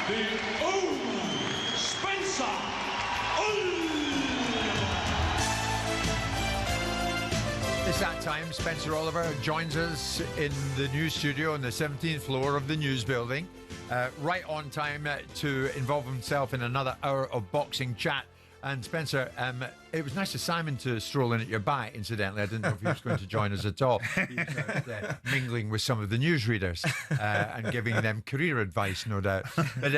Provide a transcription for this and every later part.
the Old Spencer. It's that time. Spencer Oliver joins us in the news studio on the 17th floor of the news building. Right on time to involve himself in another hour of boxing chat. And Spencer, it was nice of Simon to stroll in at your back, incidentally. I didn't know if he was going to join us at all. He's mingling with some of the newsreaders and giving them career advice, no doubt. But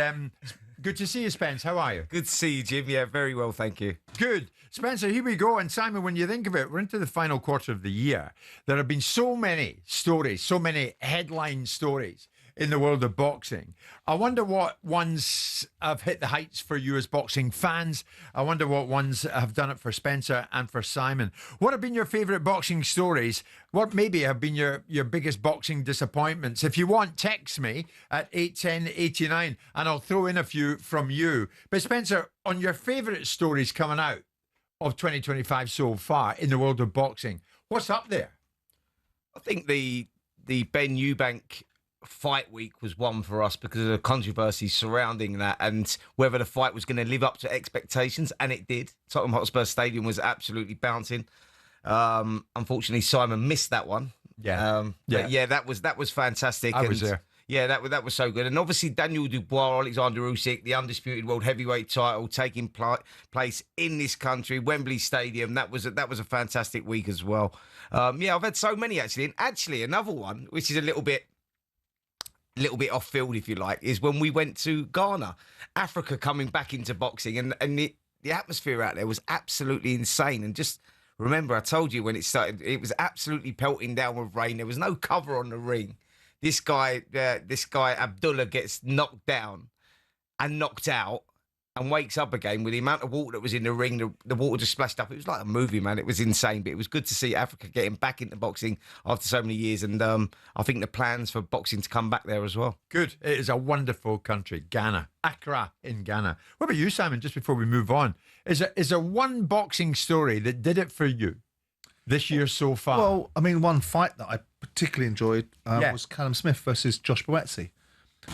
good to see you, Spence. How are you? Good to see you, Jim. Yeah, very well, thank you. Good. Spencer, here we go. And Simon, when you think of it, we're into the final quarter of the year. There have been so many stories, so many headline stories in the world of boxing. I wonder what ones have hit the heights for you as boxing fans. I wonder what ones have done it for Spencer and for Simon. What have been your favourite boxing stories? What maybe have been your biggest boxing disappointments? If you want, text me at 81089 and I'll throw in a few from you. But Spencer, on your favourite stories coming out of 2025 so far in the world of boxing, what's up there? I think the Ben Eubank fight week was one for us because of the controversy surrounding that and whether the fight was going to live up to expectations, and it did. Tottenham Hotspur Stadium was absolutely bouncing. Unfortunately, Simon missed that one. Yeah, that was fantastic. I was there. Yeah, that was so good. And obviously Daniel Dubois, Oleksandr Usyk, the undisputed world heavyweight title taking place in this country, Wembley Stadium. That was a fantastic week as well. I've had so many actually. And actually another one, which is a little bit off field, if you like, is when we went to Ghana, Africa coming back into boxing, and the atmosphere out there was absolutely insane. And just remember, I told you when it started, it was absolutely pelting down with rain. There was no cover on the ring. This guy Abdullah gets knocked down and knocked out and wakes up again with the amount of water that was in the ring. The water just splashed up. It was like a movie, man. It was insane, but it was good to see Africa getting back into boxing after so many years. And I think the plans for boxing to come back there as well. Good. It is a wonderful country, Ghana. Accra in Ghana. What about you, Simon, just before we move on? Is there one boxing story that did it for you this year so far? Well, I mean, one fight that I particularly enjoyed was Callum Smith versus Josh Boetzy.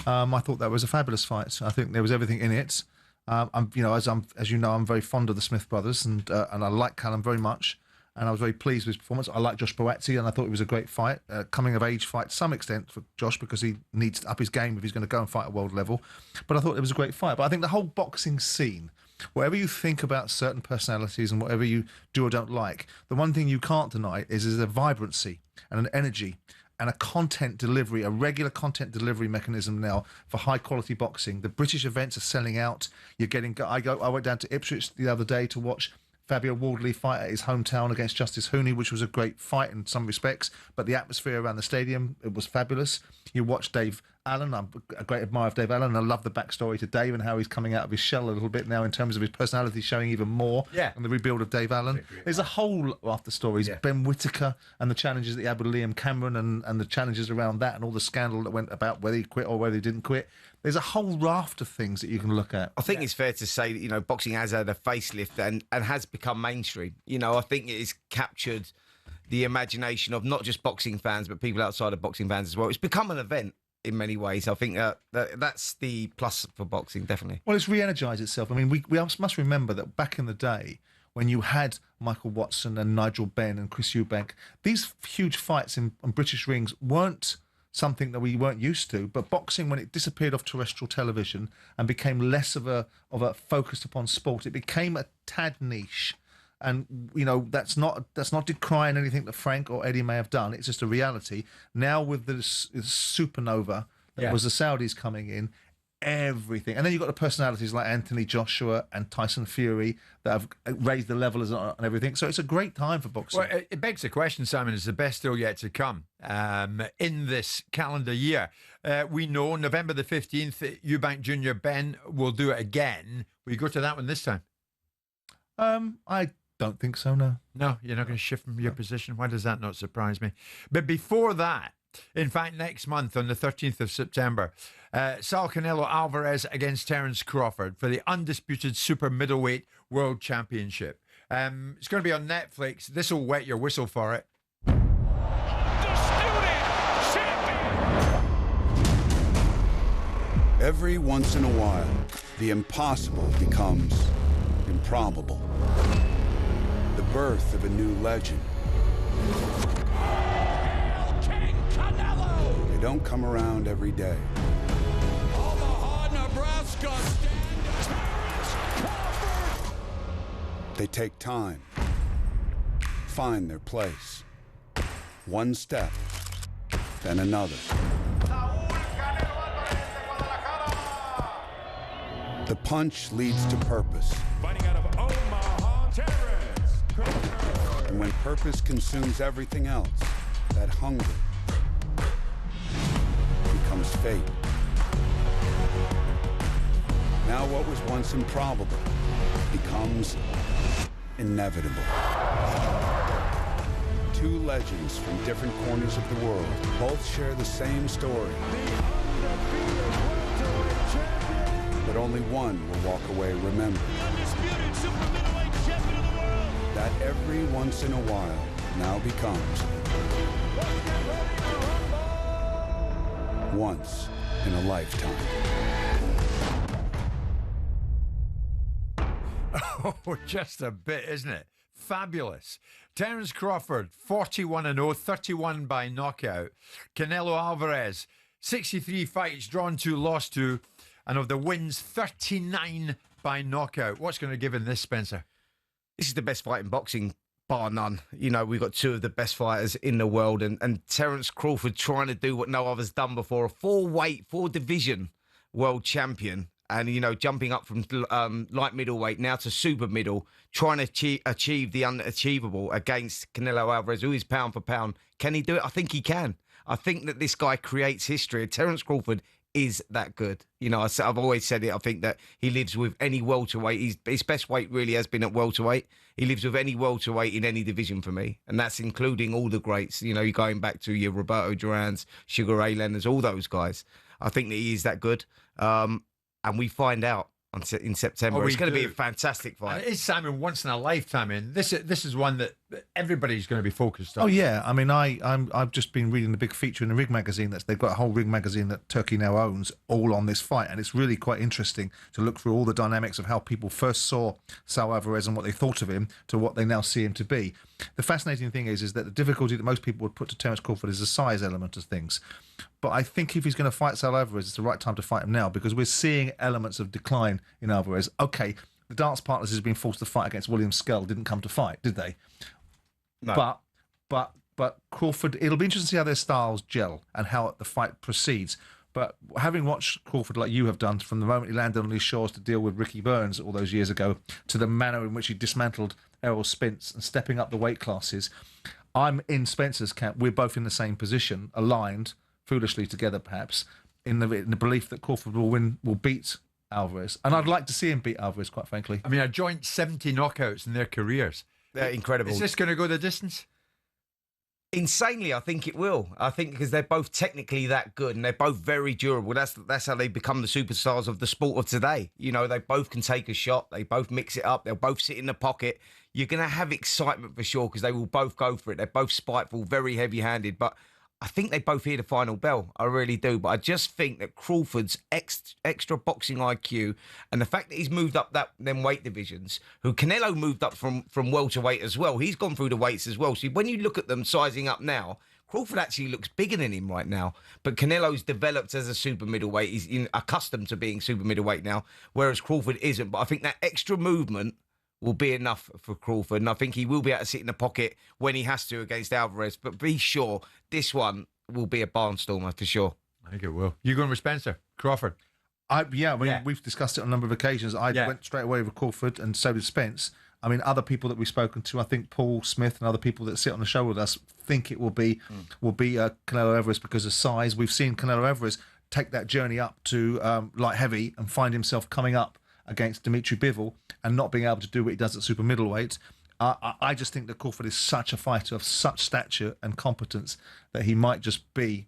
I thought that was a fabulous fight. I think there was everything in it. As you know, I'm very fond of the Smith brothers, and I like Callum very much, and I was very pleased with his performance. I like Josh Boetzy, and I thought it was a great fight, coming of age fight to some extent for Josh because he needs to up his game if he's going to go and fight at world level. But I thought it was a great fight. But I think the whole boxing scene, whatever you think about certain personalities and whatever you do or don't like, the one thing you can't deny is a vibrancy and an energy and a content delivery, a regular content delivery mechanism now for high quality boxing. The British events are selling out. You're getting. I went down to Ipswich the other day to watch Fabio Wardley fight at his hometown against Justice Hooney, which was a great fight in some respects, but the atmosphere around the stadium, it was fabulous. You watch Dave Allen. I'm a great admirer of Dave Allen. I love the backstory to Dave and how he's coming out of his shell a little bit now in terms of his personality showing even more. Yeah. And the rebuild of Dave Allen. There's a whole after stories. Yeah. Ben Whittaker and the challenges that he had with Liam Cameron and the challenges around that and all the scandal that went about whether he quit or whether he didn't quit. There's a whole raft of things that you can look at. I think it's fair to say that, boxing has had a facelift and has become mainstream. I think it has captured the imagination of not just boxing fans, but people outside of boxing fans as well. It's become an event in many ways. I think that's the plus for boxing, definitely. Well, it's re-energised itself. I mean, we must remember that back in the day, when you had Michael Watson and Nigel Benn and Chris Eubank, these huge fights on British rings weren't something that we weren't used to. But boxing, when it disappeared off terrestrial television and became less of a focus upon sport, it became a tad niche. And that's not decrying anything that Frank or Eddie may have done. It's just a reality. Now with the supernova that was the Saudis coming in, everything, and then you've got the personalities like Anthony Joshua and Tyson Fury that have raised the level and everything. So it's a great time for boxing. Well, it begs the question, Simon, is the best still yet to come in this calendar year? We know November the 15th, Eubank Jr. Ben will do it again. Will you go to that one this time? I don't think so, no. No, you're not going to shift from your position? Why does that not surprise me? But before that, in fact, next month on the 13th of September, Sal Canelo Alvarez against Terence Crawford for the undisputed super middleweight world championship. It's going to be on Netflix. This will wet your whistle for it. Every once in a while, the impossible becomes improbable. The birth of a new legend. King Canelo! They don't come around every day. Omaha, Nebraska, Terence, Crawford! They take time, find their place. One step, then another. The punch leads to purpose. Fighting out of Omaha, Terence. And when purpose consumes everything else, that hunger becomes fate. Now what was once improbable becomes inevitable. Two legends from different corners of the world both share the same story. But only one will walk away remembered. Undisputed super middleweight champion of the world. That every once in a while now becomes once in a lifetime. Oh, just a bit, isn't it? Fabulous. Terence Crawford, 41-0, 31 by knockout. Canelo Alvarez, 63 fights, drawn 2, lost 2. And of the wins, 39 by knockout. What's going to give in this, Spencer? This is the best fight in boxing, bar none. You know, we've got two of the best fighters in the world. And Terence Crawford trying to do what no other's done before. A 4-division world champion. And, you know, jumping up from light middleweight now to super middle, trying to achieve the unachievable against Canelo Alvarez, who is pound for pound. Can he do it? I think he can. I think that this guy creates history. Terence Crawford is that good. You know, I've always said it. I think that he lives with any welterweight. His best weight really has been at welterweight. He lives with any welterweight in any division for me. And that's including all the greats. You know, you're going back to your Roberto Durans, Sugar Ray Leonards, all those guys. I think that he is that good. And we find out in September. It's going to be a fantastic fight. It is, Simon, once in a lifetime. And this is one that everybody's going to be focused on. Oh yeah, I mean, I've just been reading the big feature in the Rig magazine. They've got a whole Rig magazine that Turkey now owns, all on this fight, and it's really quite interesting to look through all the dynamics of how people first saw Saul Alvarez and what they thought of him to what they now see him to be. The fascinating thing is that the difficulty that most people would put to Terence Crawford is the size element of things. But I think if he's going to fight Saul Alvarez, it's the right time to fight him now, because we're seeing elements of decline in Alvarez. Okay, the dance partners who's been forced to fight against William Skell didn't come to fight, did they? No. But Crawford, it'll be interesting to see how their styles gel and how the fight proceeds. But having watched Crawford like you have done, from the moment he landed on these shores to deal with Ricky Burns all those years ago, to the manner in which he dismantled Errol Spence and stepping up the weight classes, I'm in Spencer's camp. We're both in the same position, aligned, foolishly together perhaps, in the belief that Crawford will beat Alvarez. And I'd like to see him beat Alvarez, quite frankly. I mean, a joint 70 knockouts in their careers. They're incredible. Is this going to go the distance? Insanely, I think it will. I think because they're both technically that good and they're both very durable. That's how they become the superstars of the sport of today. You know, they both can take a shot. They both mix it up. They'll both sit in the pocket. You're going to have excitement for sure because they will both go for it. They're both spiteful, very heavy-handed. But I think they both hear the final bell. I really do. But I just think that Crawford's extra boxing IQ and the fact that he's moved up them weight divisions, who Canelo moved up from welterweight as well. He's gone through the weights as well. So when you look at them sizing up now, Crawford actually looks bigger than him right now. But Canelo's developed as a super middleweight. He's accustomed to being super middleweight now, whereas Crawford isn't. But I think that extra movement will be enough for Crawford. And I think he will be able to sit in the pocket when he has to against Alvarez. But be sure, this one will be a barnstormer for sure. I think it will. You going with Spencer? Crawford? We've discussed it on a number of occasions. I went straight away with Crawford, and so did Spence. I mean, other people that we've spoken to, I think Paul Smith and other people that sit on the show with us think it will be Canelo Alvarez because of size. We've seen Canelo Alvarez take that journey up to light heavy and find himself coming up against Dimitri Bivol and not being able to do what he does at super middleweight. I just think that Crawford is such a fighter of such stature and competence that he might just be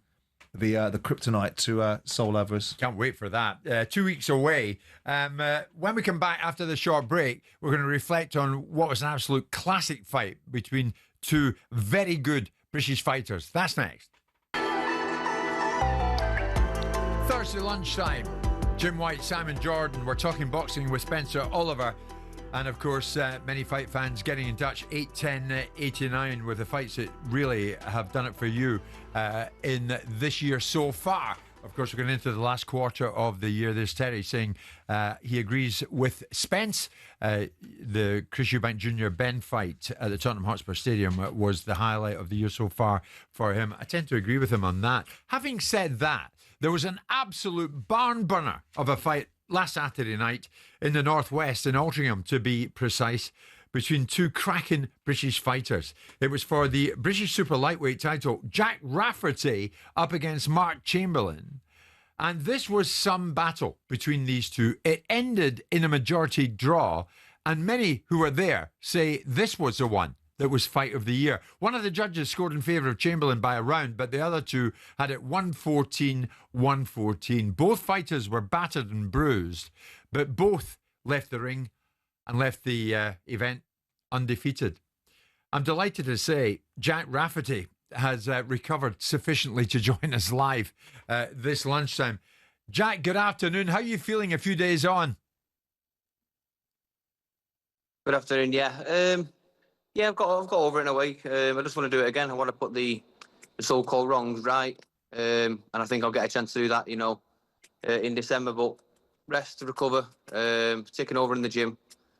the kryptonite to Saul Alvarez. Can't wait for that. 2 weeks away. When we come back after the short break, we're going to reflect on what was an absolute classic fight between two very good British fighters. That's next. Thursday lunchtime. Jim Whyte, Simon Jordan. We're talking boxing with Spencer Oliver. And of course, many fight fans getting in touch, 81089, with the fights that really have done it for you in this year so far. Of course, we're going into the last quarter of the year. There's Terry saying he agrees with Spence. The Chris Eubank Jr. Ben fight at the Tottenham Hotspur Stadium was the highlight of the year so far for him. I tend to agree with him on that. Having said that, there was an absolute barn burner of a fight last Saturday night in the Northwest, in Altrincham to be precise, between two cracking British fighters. It was for the British Super Lightweight title, Jack Rafferty up against Mark Chamberlain. And this was some battle between these two. It ended in a majority draw, and many who were there say this was the one that was fight of the year. One of the judges scored in favour of Chamberlain by a round, but the other two had it 114-114. Both fighters were battered and bruised, but both left the ring and left the event undefeated. I'm delighted to say Jack Rafferty has recovered sufficiently to join us live this lunchtime. Jack, good afternoon. How are you feeling a few days on? Good afternoon. Yeah, I've got over it in a week. I just want to do it again. I want to put the so-called wrongs right, and I think I'll get a chance to do that, in December. But rest, recover, taking over in the gym,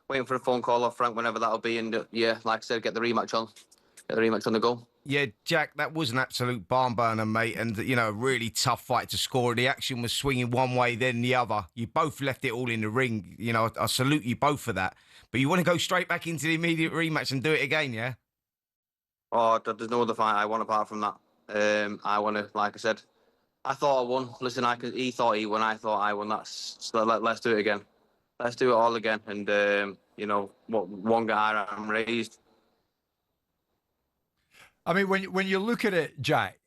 waiting for a phone call off Frank whenever that'll be, and like I said, get the rematch on the go. Yeah, Jack, that was an absolute barn burner, mate, and a really tough fight to score. The action was swinging one way, then the other. You both left it all in the ring. I salute you both for that. But you want to go straight back into the immediate rematch and do it again, yeah? Oh, there's no other fight I want apart from that. I want to, like I said, I thought I won. Listen, he thought he won. I thought I won. Let's do it again. Let's do it all again. And one guy I'm raised. I mean, when you look at it, Jack,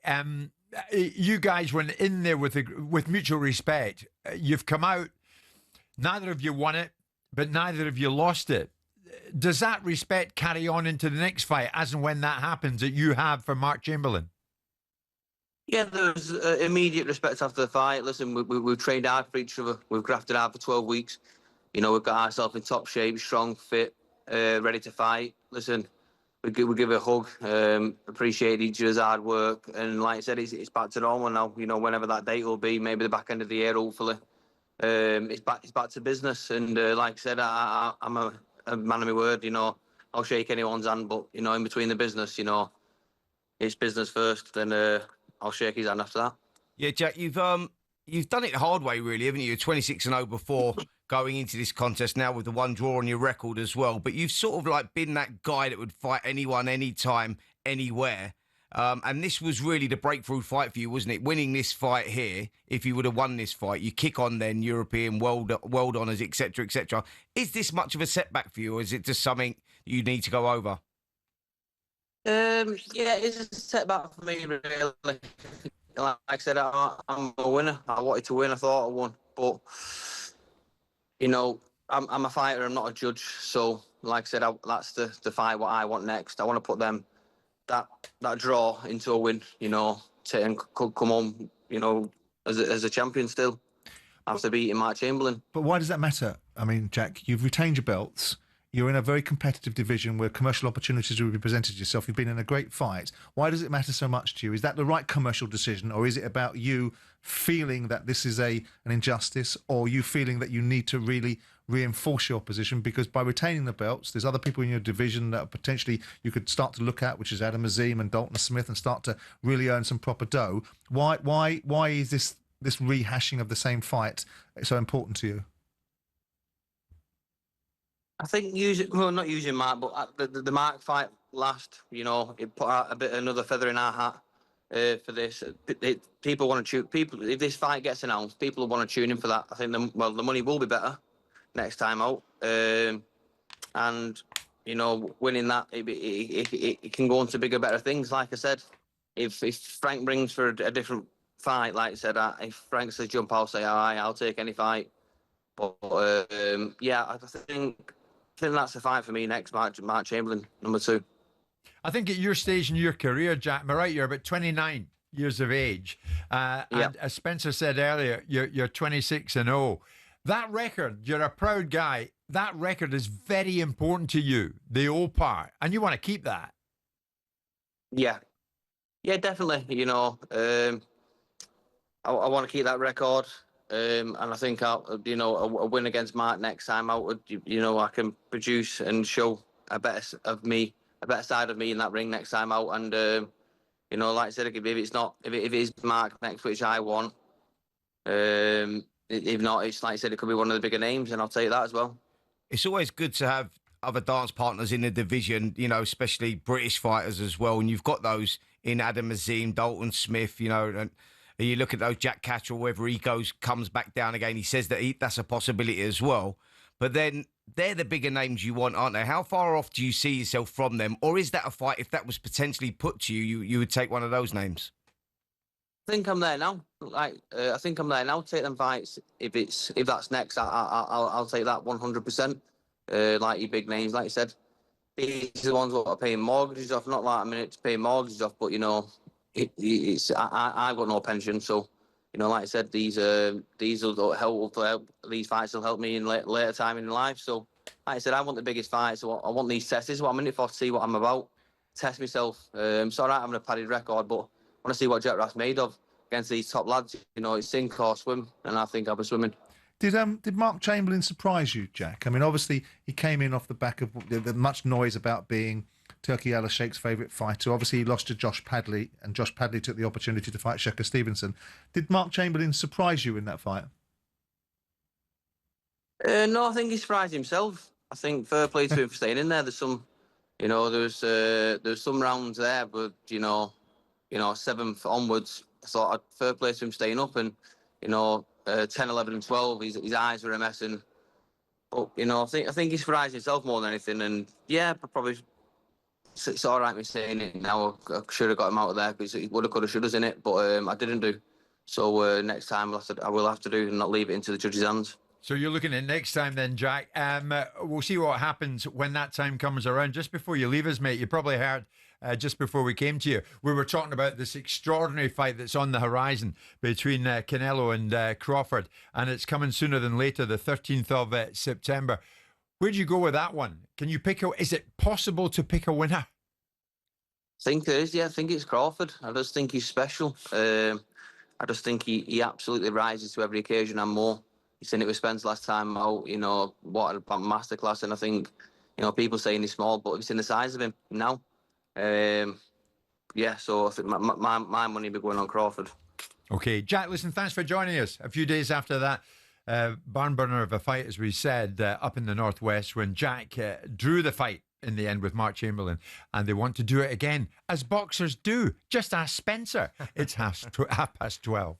you guys went in there with mutual respect. You've come out. Neither of you won it, but neither of you lost it. Does that respect carry on into the next fight, as and when that happens, that you have for Mark Chamberlain? Yeah, there's immediate respect after the fight. Listen, we've trained hard for each other. We've grafted hard for 12 weeks. We've got ourselves in top shape, strong, fit, ready to fight. Listen, we give a hug, appreciate each other's hard work. And like I said, it's back to normal now. Whenever that date will be, maybe the back end of the year, hopefully. It's back to business. And like I said, I'm a man of my word. I'll shake anyone's hand, but in between the business, it's business first. Then I'll shake his hand after that. Yeah, Jack, you've done it the hard way, really, haven't you? You're 26-0 before going into this contest, now with the one draw on your record as well. But you've sort of like been that guy that would fight anyone, anytime, anywhere. And this was really the breakthrough fight for you, wasn't it? Winning this fight here, if you would have won this fight, you kick on then European world honours, etc., etc. Is this much of a setback for you, or is it just something you need to go over? Yeah, it's a setback for me, really. Like I said, I'm a winner. I wanted to win. I thought I won, but I'm a fighter. I'm not a judge. So, like I said, that's the fight. What I want next, I want to put that draw into a win, and come home, as a champion still, after beating Mark Chamberlain. But why does that matter? I mean, Jack, you've retained your belts. You're in a very competitive division where commercial opportunities will be presented to yourself. You've been in a great fight. Why does it matter so much to you? Is that the right commercial decision, or is it about you feeling that this is an injustice, or you feeling that you need to really reinforce your position? Because by retaining the belts, there's other people in your division that potentially you could start to look at, which is Adam Azim and Dalton Smith, and start to really earn some proper dough. Why is this rehashing of the same fight so important to you? I think not using Mark, but the Mark fight last, it put out another feather in our hat for this. People want to tune. If this fight gets announced, people will want to tune in for that. I think the money will be better next time out, and winning that, it can go on to bigger, better things. Like I said, if Frank brings for a different fight, like I said, if Frank says jump, I'll say all right, I'll take any fight. But I think that's the fight for me next, Mark Chamberlain, number 2. I think at your stage in your career, Jack, am I right? You're about 29. years of age. And as Spencer said earlier, you're 26-0. That record, you're a proud guy. That record is very important to you, the old part, and you want to keep that. Yeah, definitely. I want to keep that record, and I think a win against Mark next time out would, I can produce and show a better side of me in that ring next time out. And like I said, if it is Mark next, which I want, if not, it's like I said, it could be one of the bigger names, and I'll take that as well. It's always good to have other dance partners in the division, especially British fighters as well. And you've got those in Adam Azim, Dalton Smith, and you look at those Jack Catterall, whether he comes back down again, he says that that's a possibility as well. But then they're the bigger names you want, aren't they? How far off do you see yourself from them? Or is that a fight, if that was potentially put to you, you would take one of those names? I think I'm there now. I think I'm there now. Take them fights. If that's next, I'll take that 100%. Like your big names, like you said, these are the ones that are paying mortgages off. Not like a minute to pay mortgages off, but I've got no pension, so like I said, these will help. These fights will help me in later time in life. So, like I said, I want the biggest fights. So I want these tests. This is what I'm in it for. To see what I'm about. Test myself. It's all right having a padded record, but I want to see what Jet Rath's made of against these top lads. It's sink or swim, and I think I'll be swimming. Did Mark Chamberlain surprise you, Jack? I mean, obviously he came in off the back of the much noise about being Turkey Al-Sheikh's favourite fighter. Obviously he lost to Josh Padley, and Josh Padley took the opportunity to fight Shakur Stevenson. Did Mark Chamberlain surprise you in that fight? No, I think he surprised himself. I think fair play to him for staying in there. There's some, there's some rounds there, but 7th onwards, I thought fair play to him staying up, and 10, 11, and 12, his eyes were a mess, and but I think he surprised himself more than anything, and yeah, probably it's all right me saying it now. I should have got him out of there because he would have, could have, should have in it, but I didn't do. So next time I will have to do and not leave it into the judge's hands. So you're looking at next time then, Jack. We'll see what happens when that time comes around. Just before you leave us, mate, you probably heard just before we came to you, we were talking about this extraordinary fight that's on the horizon between Canelo and Crawford, and it's coming sooner than later, the 13th of September. Where'd you go with that one? Can you is it possible to pick a winner? I think there is, yeah. I think it's Crawford. I just think he's special. I just think he absolutely rises to every occasion and more. He's seen it with Spence last time out, what a masterclass. And I think, people saying he's small, but we've seen the size of him now. So I think my money will be going on Crawford. Okay, Jack, listen, thanks for joining us. A few days after that barn burner of a fight, as we said, up in the Northwest, when Jack drew the fight in the end with Mark Chamberlain, and they want to do it again, as boxers do. Just ask Spencer. It's 12:30.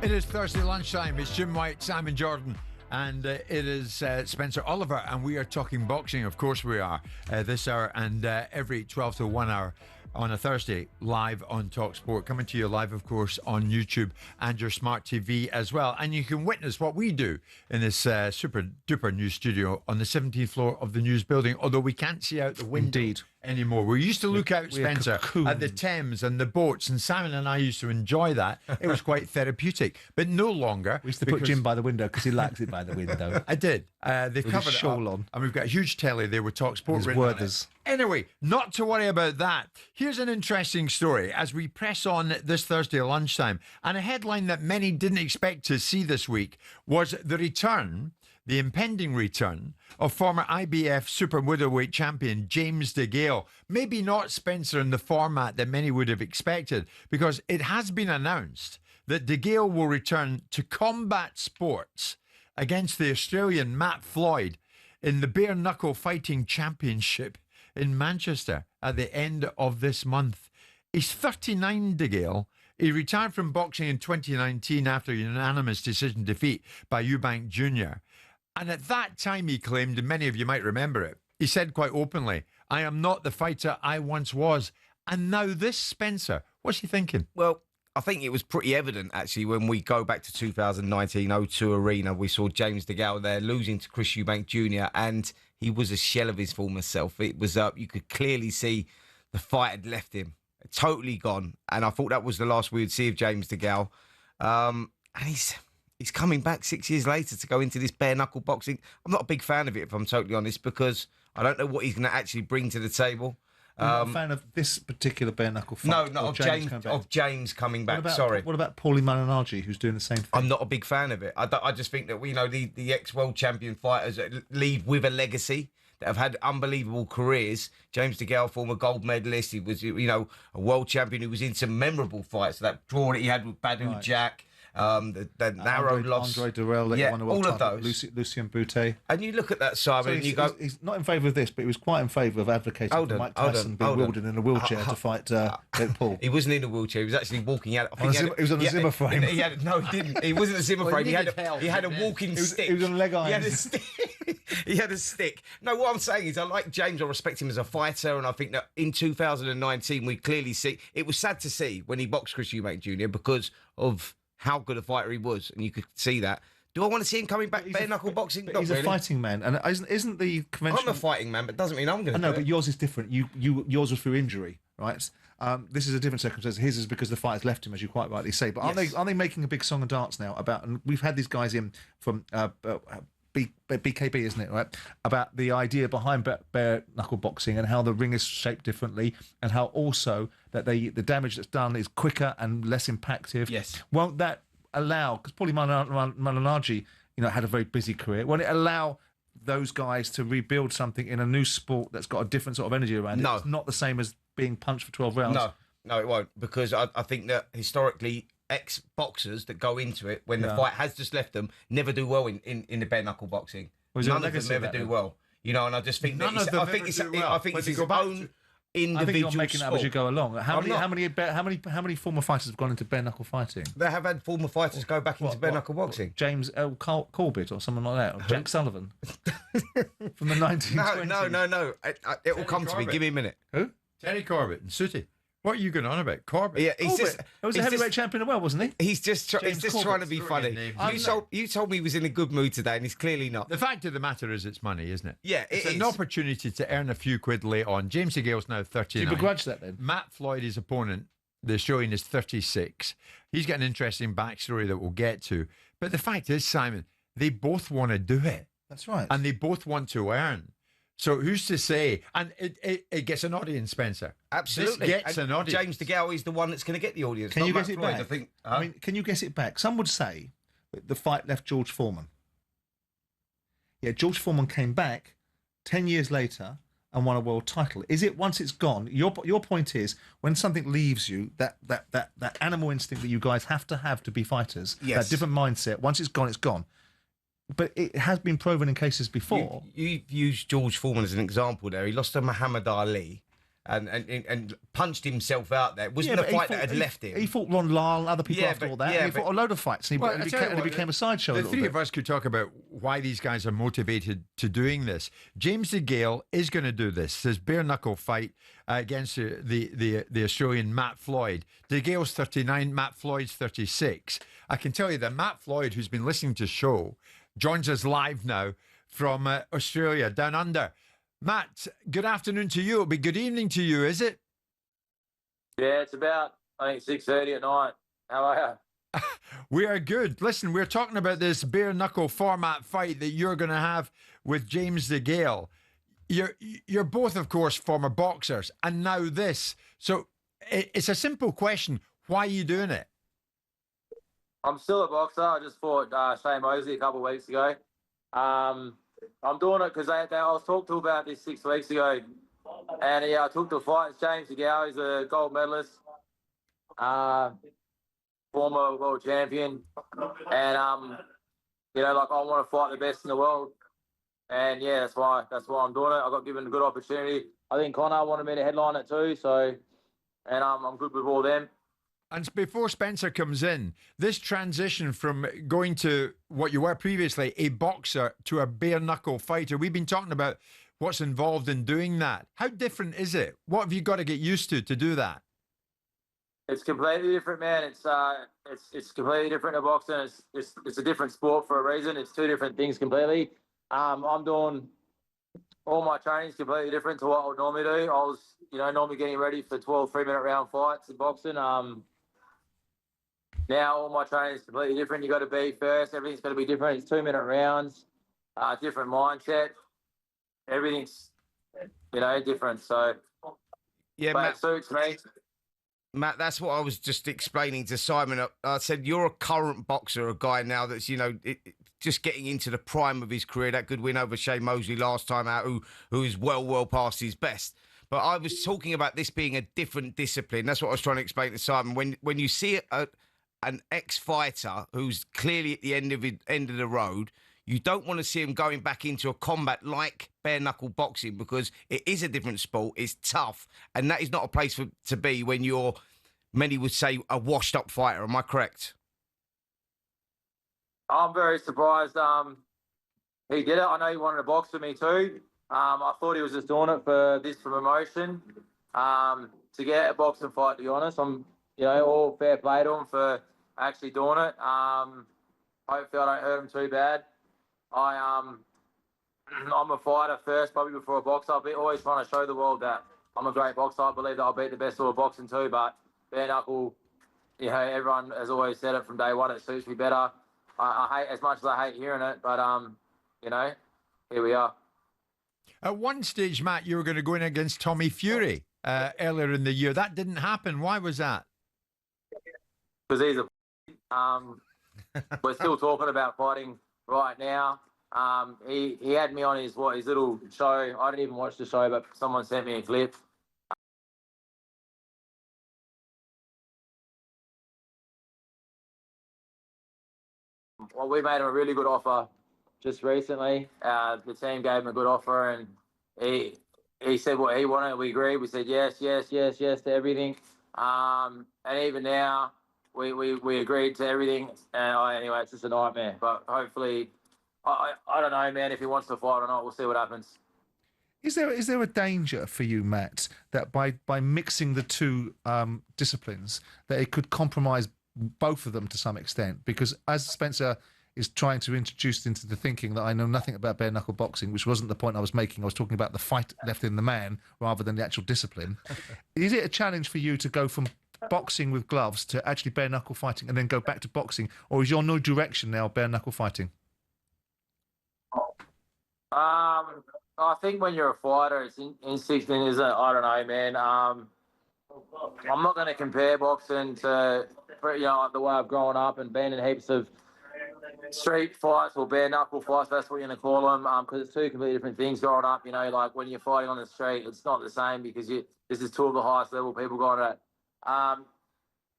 It is Thursday lunchtime. It's Jim Whyte, Simon Jordan, and it is Spencer Oliver, and we are talking boxing. Of course we are, this hour and every 12 to 1 hour on a Thursday, live on talkSPORT, coming to you live, of course, on YouTube and your smart TV as well. And you can witness what we do in this super duper news studio on the 17th floor of the news building, although we can't see out the window anymore. We used to look out, Spencer, at the Thames and the boats, and Simon and I used to enjoy that. It was quite therapeutic, but no longer. We used to put Jim by the window because he likes it by the window. I did. They've covered it up, on. And we've got a huge telly there with talkSPORT written on it. Anyway, not to worry about that. Here's an interesting story as we press on this Thursday lunchtime. And a headline that many didn't expect to see this week was the impending return of former IBF super middleweight champion James DeGale. Maybe not, Spencer, in the format that many would have expected, because it has been announced that DeGale will return to combat sports against the Australian Matt Floyd in the bare knuckle fighting championship in Manchester at the end of this month. He's 39, DeGale. He retired from boxing in 2019 after a unanimous decision defeat by Eubank Jr. And at that time, he claimed, and many of you might remember it, he said quite openly, "I am not the fighter I once was." And now this, Spencer, what's he thinking? Well, I think it was pretty evident, actually, when we go back to 2019 O2 Arena. We saw James DeGale there losing to Chris Eubank Jr., and he was a shell of his former self. It was you could clearly see the fight had left him, totally gone. And I thought that was the last we would see of James DeGale. And he's coming back 6 years later to go into this bare knuckle boxing. I'm not a big fan of it, if I'm totally honest, because I don't know what he's going to actually bring to the table. I'm not a fan of this particular bare knuckle fight. No, not of James coming back. Sorry. What about Paulie Malignaggi, who's doing the same thing? I'm not a big fan of it. I just think that the ex-world champion fighters leave with a legacy, that have had unbelievable careers. James DeGale, former gold medalist, he was a world champion who was in some memorable fights. That draw that he had with Badu Jack. The narrow loss. Andre Durrell, that won the world all of title. those. Lucien Boutte. And you look at that, Simon, and you go... He's not in favour of this, but he was quite in favour of advocating for Mike Tyson being wheeled in a wheelchair to fight Paul. He wasn't in a wheelchair. He was actually walking out. He was on a Zimmer frame. No, he didn't. He wasn't a Zimmer frame. He had a walking stick. He was on leg irons. He had a stick. He had a stick. No, what I'm saying is I like James. I respect him as a fighter, and I think that in 2019 we clearly see... It was sad to see when he boxed Chris Eubank Jr. because of how good a fighter he was, and you could see that. Do I want to see him coming back bare knuckle boxing? He's a fighting man, and isn't the convention? I'm a fighting man, but doesn't mean I'm going to. I know, but yours is different. Yours was through injury, right? This is a different circumstance. His is because the fight has left him, as you quite rightly say. But aren't they making a big song and dance now about? And we've had these guys in from BKB, isn't it, right? About the idea behind bare knuckle boxing and how the ring is shaped differently, and how also that the damage that's done is quicker and less impactful. Yes. Won't that allow? Because Paulie Malignaggi, had a very busy career. Won't it allow those guys to rebuild something in a new sport that's got a different sort of energy around it? No. It's not the same as being punched for 12 rounds. No, it won't, because I think that historically ex-boxers that go into it when the fight has just left them never do well in the bare knuckle boxing. None of them ever do well. And I just think I think it's his own individual I think you're making sport. that as you go along. How many former fighters have gone into bare knuckle fighting? They have had former fighters go back into bare knuckle boxing. James L. Corbett or someone like that, or Jack Sullivan from the 1920s. No. It will come to me. Give me a minute. Who? Terry Corbett and Sooty. What are you going on about? Corbett? Yeah, He was a heavyweight champion as well, wasn't he? He's just trying to be funny. You told me he was in a good mood today, and he's clearly not. The fact of the matter is it's money, isn't it? Yeah, it's it an is. opportunity to earn a few quid late on. James DeGale's now 39. Do you begrudge that then? Matt Floyd, his opponent, the showing is 36. He's got an interesting backstory that we'll get to. But the fact is, Simon, they both want to do it. That's right. And they both want to earn. So who's to say? And it gets an audience, Spencer. Absolutely. This gets an audience. James DeGale is the one that's going to get the audience. Can you Matt guess it Floyd, back? I think. I mean, can you guess it back? Some would say that the fight left George Foreman. Yeah, George Foreman came back 10 years later and won a world title. Is it once it's gone? Your point is when something leaves you, that animal instinct that you guys have to be fighters, that different mindset. Once it's gone, it's gone. But it has been proven in cases before. You've used George Foreman as an example there. He lost to Muhammad Ali and punched himself out there. It wasn't a fight that had left him. He fought Ron Lyle and other people after all that. Yeah, he fought a load of fights and he became a sideshow. The three of us could talk about why these guys are motivated to doing this. James DeGale is going to do this bare knuckle fight against the Australian Matt Floyd. DeGale's 39, Matt Floyd's 36. I can tell you that Matt Floyd, who's been listening to the show, joins us live now from Australia, down under. Matt, good afternoon to you. It'll be good evening to you, is it? Yeah, it's about, I think, 6:30 at night. How are you? We are good. Listen, we're talking about this bare knuckle format fight that you're going to have with James DeGale. You're both, of course, former boxers, and now this. So it's a simple question. Why are you doing it? I'm still a boxer. I just fought Shane Mosley a couple of weeks ago. I'm doing it because I was talked to about this 6 weeks ago, and I took the fight. It's James DeGale. He's a gold medalist, former world champion, and I want to fight the best in the world, and that's why I'm doing it. I got given a good opportunity. I think Connor wanted me to headline it too, and I'm good with all them. And before Spencer comes in, this transition from going to what you were previously, a boxer, to a bare knuckle fighter, we've been talking about what's involved in doing that. How different is it? What have you got to get used to do that? It's completely different, man. It's completely different to boxing. It's a different sport for a reason. It's two different things completely. I'm doing all my training's completely different to what I would normally do. I was, normally getting ready for 12 3-minute round fights in boxing. Now all my training is completely different. You got to be first. Everything's got to be different. It's 2-minute rounds, different mindset. Everything's, different. So, Yeah, but Matt, it suits me. Matt, that's what I was just explaining to Simon. I said, you're a current boxer, a guy now that's, just getting into the prime of his career. That good win over Shea Mosley last time out, who is well past his best. But I was talking about this being a different discipline. That's what I was trying to explain to Simon. When you see an ex-fighter who's clearly at the end of the road, you don't want to see him going back into a combat like bare-knuckle boxing because it is a different sport. It's tough, and that is not a place to be when you're, many would say, a washed-up fighter. Am I correct? I'm very surprised he did it. I know he wanted to box with me too. I thought he was just doing it for promotion, to get a boxing fight, to be honest. I'm, all fair play to him for actually doing it. Hopefully I don't hurt him too bad. I'm a fighter first, probably before a boxer. I'll be always trying to show the world that I'm a great boxer. I believe that I'll beat the best of boxing too, but bare knuckle, everyone has always said it from day one. It suits me better. I hate, as much as I hate hearing it, but here we are. At one stage, Matt, you were going to go in against Tommy Fury earlier in the year. That didn't happen. Why was that? Because he's we're still talking about fighting right now. He had me on his little show. I didn't even watch the show, but someone sent me a clip. Well, we made him a really good offer just recently. The team gave him a good offer, and he said what he wanted. We agreed. We said yes to everything. And even now, we agreed to everything. And anyway, it's just a nightmare. But hopefully, I don't know, man. If he wants to fight or not, we'll see what happens. Is there a danger for you, Matt, that by mixing the two disciplines, that it could compromise both of them to some extent? Because as Spencer is trying to introduce into the thinking that I know nothing about bare knuckle boxing, which wasn't the point I was making. I was talking about the fight left in the man rather than the actual discipline. Is it a challenge for you to go from boxing with gloves to actually bare knuckle fighting and then go back to boxing, or is your new direction now bare knuckle fighting? I think when you're a fighter, it's instinct, isn't it? I don't know, man. I'm not going to compare boxing to, like the way I've grown up and been in heaps of street fights or bare knuckle fights. That's what you're going to call them, because it's two completely different things growing up. Like when you're fighting on the street, it's not the same because this is two of the highest level people going at. I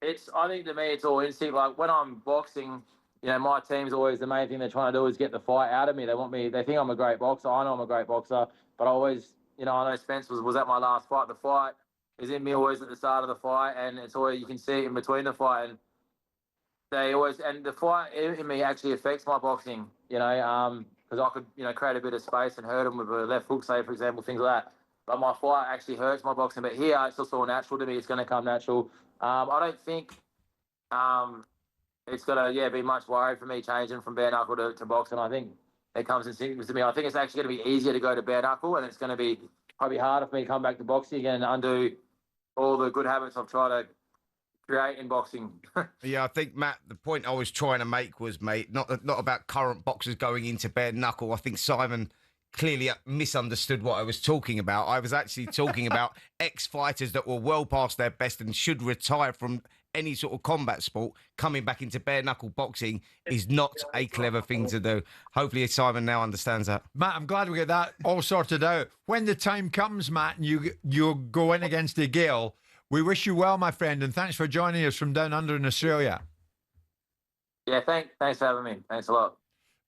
think to me, it's all instinct. Like when I'm boxing, my team's always the main thing they're trying to do is get the fight out of me. They think I'm a great boxer. I know I'm a great boxer, but I always, I know Spence was at my last fight. The fight is in me always at the start of the fight, and it's always, you can see it in between the fight. And the fight in me actually affects my boxing, because I could, create a bit of space and hurt him with a left hook, say, for example, things like that. But my fight actually hurts my boxing. But here, it's just all natural to me. It's going to come natural. I don't think it's going to, be much worried for me changing from bare knuckle to boxing. I think it comes in sequence to me. I think it's actually going to be easier to go to bare knuckle, and it's going to be probably harder for me to come back to boxing again and undo all the good habits I've tried to create in boxing. Yeah, I think, Matt, the point I was trying to make was, mate, not about current boxers going into bare knuckle. I think Simon clearly misunderstood what I was talking about. I was actually talking about ex-fighters that were well past their best and should retire from any sort of combat sport. Coming back into bare knuckle boxing is not a clever thing to do. Hopefully Simon now understands that. Matt, I'm glad we get that all sorted out. When the time comes, Matt, and you go in against DeGale, we wish you well, my friend, and thanks for joining us from down under in Australia. Yeah, thanks for having me. Thanks a lot.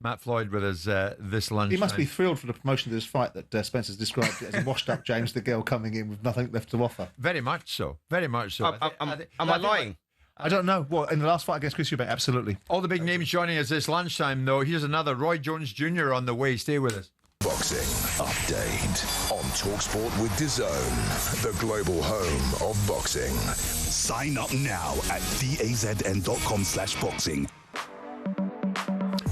Matt Floyd with us this lunch. He must be thrilled for the promotion of this fight that Spencer's described as a washed-up James DeGale coming in with nothing left to offer. Very much so. Very much so. Am I lying? I don't know. What, in the last fight against Chris Eubank? Absolutely. All the big names joining us this lunchtime, though. Here's another Roy Jones Jr. on the way. Stay with us. Boxing Update on talkSPORT with DAZN, the global home of boxing. Sign up now at dazn.com/boxing.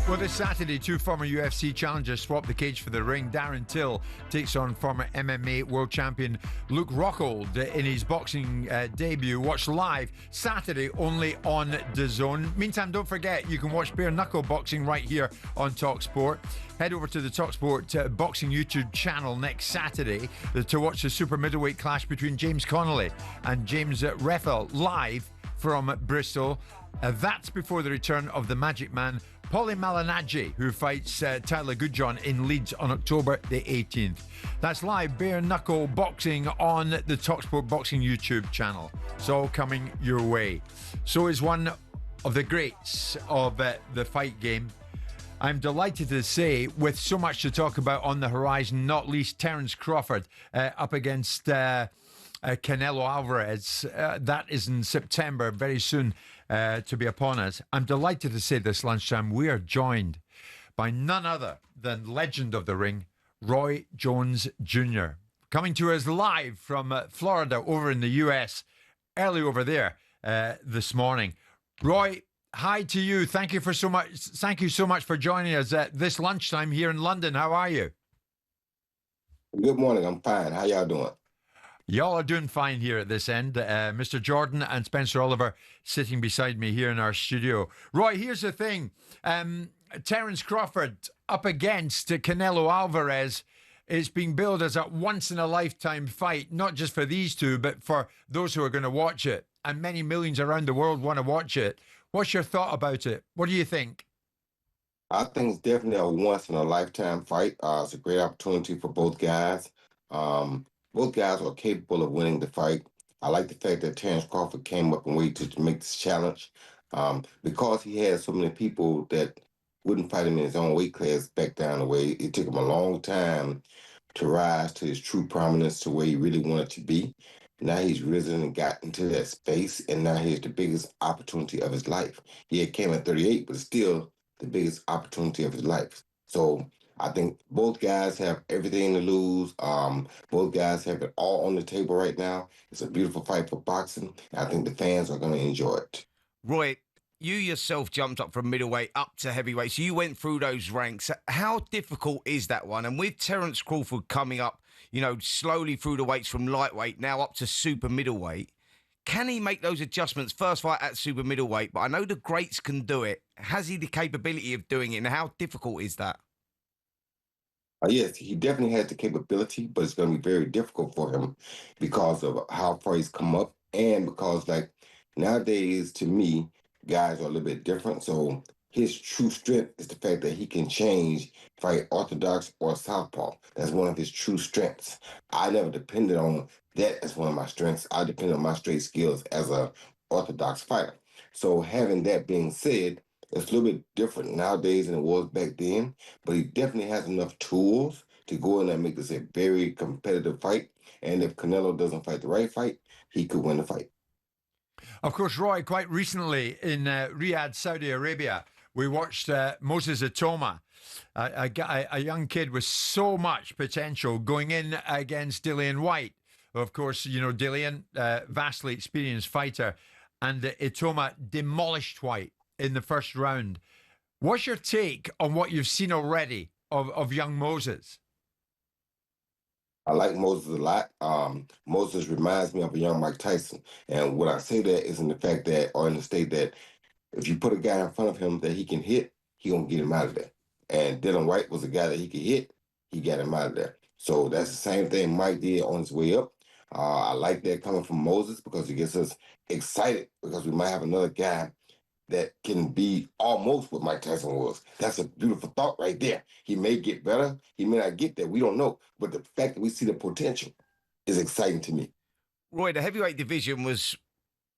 Well, this Saturday, two former UFC challengers swap the cage for the ring. Darren Till takes on former MMA world champion Luke Rockhold in his boxing debut. Watch live Saturday only on DAZN. Meantime, don't forget, you can watch bare knuckle boxing right here on talkSPORT. Head over to the talkSPORT boxing YouTube channel next Saturday to watch the super middleweight clash between James Connolly and James Reffel live from Bristol. That's before the return of the Magic Man, Paulie Malignaggi, who fights Tyler Goodjohn in Leeds on October the 18th. That's live bare knuckle boxing on the talkSPORT boxing YouTube channel. It's all coming your way. So is one of the greats of the fight game. I'm delighted to say, with so much to talk about on the horizon, not least Terence Crawford up against Canelo Alvarez. That is in September, very soon to be upon us. I'm delighted to say this lunchtime we are joined by none other than legend of the ring, Roy Jones Jr., coming to us live from Florida over in the US, early over there this morning. Roy, hi to you. Thank you so much for joining us this lunchtime here in London. How are you? Good morning. I'm fine. How y'all doing? Y'all are doing fine here at this end. Mr. Jordan and Spencer Oliver sitting beside me here in our studio. Roy, here's the thing. Terence Crawford up against Canelo Alvarez is being billed as a once-in-a-lifetime fight, not just for these two, but for those who are going to watch it. And many millions around the world want to watch it. What's your thought about it? What do you think? I think it's definitely a once-in-a-lifetime fight. It's a great opportunity for both guys. Both guys are capable of winning the fight. I like the fact that Terence Crawford came up and waited to make this challenge because he had so many people that wouldn't fight him in his own weight class back down the way. It took him a long time to rise to his true prominence to where he really wanted to be. Now he's risen and got into that space, and now here's the biggest opportunity of his life. He came at 38, but still the biggest opportunity of his life. So I think both guys have everything to lose. Both guys have it all on the table right now. It's a beautiful fight for boxing. And I think the fans are going to enjoy it. Roy, you yourself jumped up from middleweight up to heavyweight, so you went through those ranks. How difficult is that one? And with Terence Crawford coming up, slowly through the weights from lightweight now up to super middleweight, can he make those adjustments? First fight at super middleweight, but I know the greats can do it. Has he the capability of doing it, and how difficult is that? Yes, he definitely has the capability, but it's going to be very difficult for him because of how far he's come up, and because, nowadays, to me, guys are a little bit different. So his true strength is the fact that he can change, fight orthodox or southpaw. That's one of his true strengths. I never depended on that as one of my strengths. I depend on my straight skills as a orthodox fighter. So having that being said, it's a little bit different nowadays than it was back then, but he definitely has enough tools to go in and make this a very competitive fight. And if Canelo doesn't fight the right fight, he could win the fight. Of course, Roy, quite recently in Riyadh, Saudi Arabia, we watched Moses Itauma, a young kid with so much potential going in against Dillian Whyte. Of course, Dillian, vastly experienced fighter, and Itauma demolished Whyte in the first round. What's your take on what you've seen already of young Moses? I like Moses a lot. Moses reminds me of a young Mike Tyson. And what I say that is in the fact that, or in the state that, if you put a guy in front of him that he can hit, he gonna get him out of there. And Dillian Whyte was a guy that he could hit, he got him out of there. So that's the same thing Mike did on his way up. I like that coming from Moses because it gets us excited because we might have another guy that can be almost what Mike Tyson was. That's a beautiful thought right there. He may get better. He may not get there. We don't know. But the fact that we see the potential is exciting to me. Roy, the heavyweight division was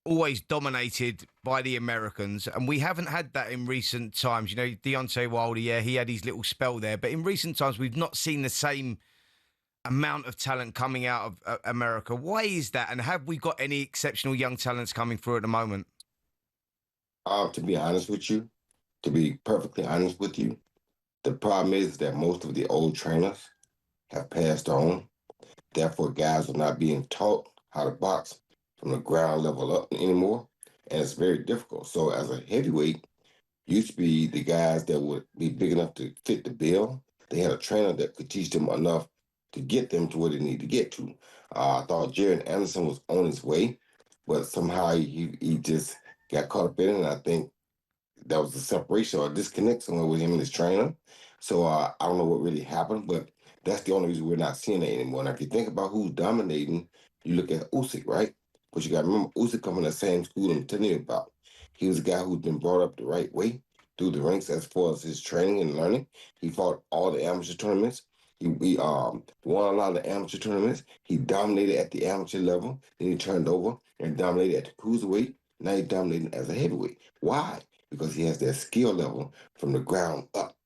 always dominated by the Americans, and we haven't had that in recent times. Deontay Wilder, he had his little spell there. But in recent times, we've not seen the same amount of talent coming out of America. Why is that? And have we got any exceptional young talents coming through at the moment? To be honest with you, to be perfectly honest with you, the problem is that most of the old trainers have passed on. Therefore, guys are not being taught how to box from the ground level up anymore, and it's very difficult. So as a heavyweight, used to be the guys that would be big enough to fit the bill. They had a trainer that could teach them enough to get them to where they need to get to. I thought Jared Anderson was on his way, but somehow he just got caught up in it, and I think that was a separation or a disconnect somewhere with him and his trainer. So I don't know what really happened, but that's the only reason we're not seeing it anymore. Now, if you think about who's dominating, you look at Usyk, right? But you got to remember, Usyk coming from the same school I'm telling you about. He was a guy who's been brought up the right way through the ranks as far as his training and learning. He fought all the amateur tournaments. He won a lot of the amateur tournaments. He dominated at the amateur level. Then he turned over and dominated at the cruiserweight. Now he's dominating as a heavyweight. Why? Because he has that skill level from the ground up.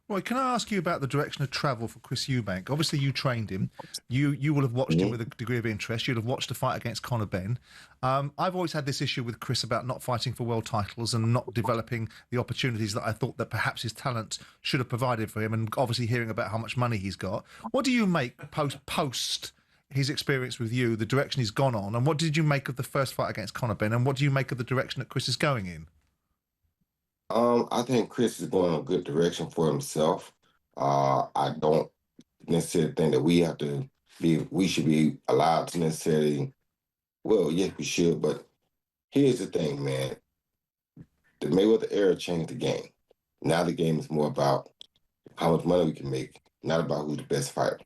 Well, can I ask you about the direction of travel for Chris Eubank? Obviously, you trained him. You will have watched him with a degree of interest. You'd have watched the fight against Conor Benn. I've always had this issue with Chris about not fighting for world titles and not developing the opportunities that I thought that perhaps his talent should have provided for him, and obviously hearing about how much money he's got. What do you make post his experience with you, the direction he's gone on, and what did you make of the first fight against Conor Benn, and what do you make of the direction that Chris is going in? I think Chris is going in a good direction for himself. I don't necessarily think that we should be allowed to necessarily, well, yes, we should, but here's the thing, man. The Mayweather era changed the game. Now the game is more about how much money we can make, not about who's the best fighter.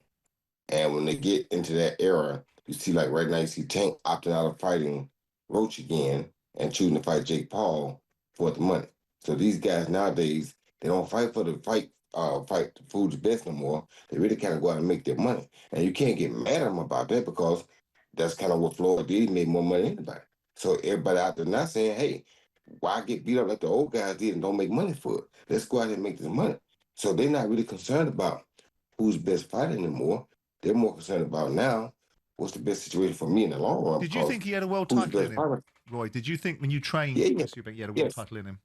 And when they get into that era, you see, like right now, you see Tank opting out of fighting Roach again and choosing to fight Jake Paul for the money. So these guys nowadays, they don't fight for the fight for who's the best no more. They really kind of go out and make their money. And you can't get mad at them about that because that's kind of what Floyd did. He made more money than anybody. So everybody out there not saying, hey, why get beat up like the old guys did and don't make money for it? Let's go out and make this money. So they're not really concerned about who's the best fighter anymore. They're more concerned about now, what's the best situation for me in the long run. Did you think he had a world title in him, Roy? Did you think when you trained Chris Eubank, he had a world title in him?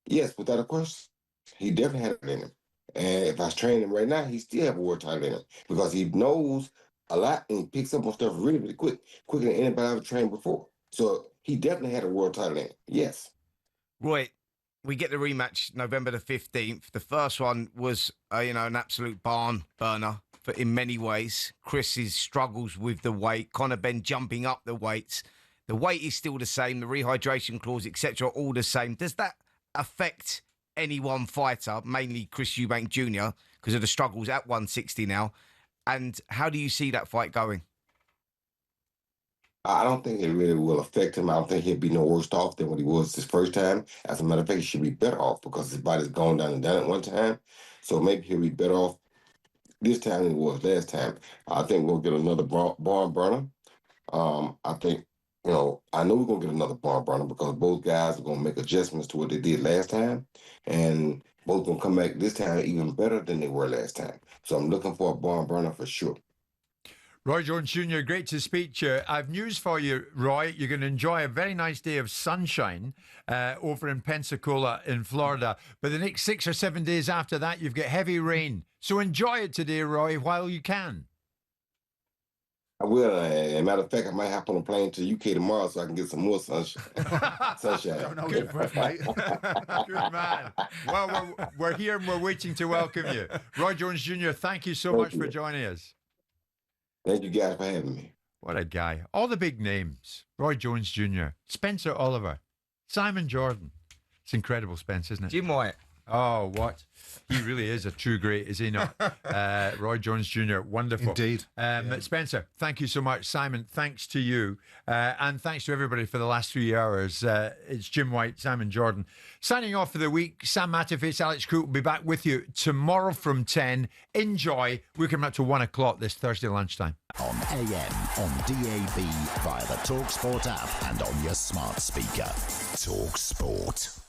Yes, without a question. He definitely had it in him. And if I was training him right now, he still have a world title in him because he knows a lot and he picks up on stuff really, really quick, quicker than anybody I've trained before. So he definitely had a world title in him. Yes. Roy, we get the rematch November the 15th. The first one was, an absolute barn burner in many ways. Chris's struggles with the weight, Conor Benn jumping up the weights. The weight is still the same, the rehydration clause, etc., all the same. Does that affect any one fighter, mainly Chris Eubank Jr., because of the struggles at 160 now? And how do you see that fight going? I don't think it really will affect him. I don't think he'll be no worse off than what he was his first time. As a matter of fact, he should be better off because his body's gone down and done it one time. So maybe he'll be better off this time than he was last time. I think we'll get another barn burner. I think, I know we're going to get another barn burner because both guys are going to make adjustments to what they did last time. And both going to come back this time even better than they were last time. So I'm looking for a barn burner for sure. Roy Jones Jr., great to speak to you. I've news for you, Roy. You're going to enjoy a very nice day of sunshine over in Pensacola in Florida. But the next 6 or 7 days after that, you've got heavy rain. So enjoy it today, Roy, while you can. I will. As a matter of fact, I might hop on a plane to the UK tomorrow so I can get some more sunshine. Good breath, mate. Good man. Well, we're here and we're waiting to welcome you. Roy Jones Jr., thank you so much for joining us. Thank you guys for having me. What a guy. All the big names. Roy Jones Jr., Spencer Oliver, Simon Jordan. It's incredible, Spence, isn't it? Jim Whyte. Oh, what? He really is a true great, is he not? Roy Jones Jr., wonderful. Indeed. Spencer, thank you so much. Simon, thanks to you. And thanks to everybody for the last 3 hours. It's Jim Whyte, Simon Jordan. Signing off for the week, Sam Matterface, Alex Cook will be back with you tomorrow from 10. Enjoy. We're coming up to 1 o'clock this Thursday lunchtime. On AM, on DAB, via the talkSPORT app and on your smart speaker. talkSPORT.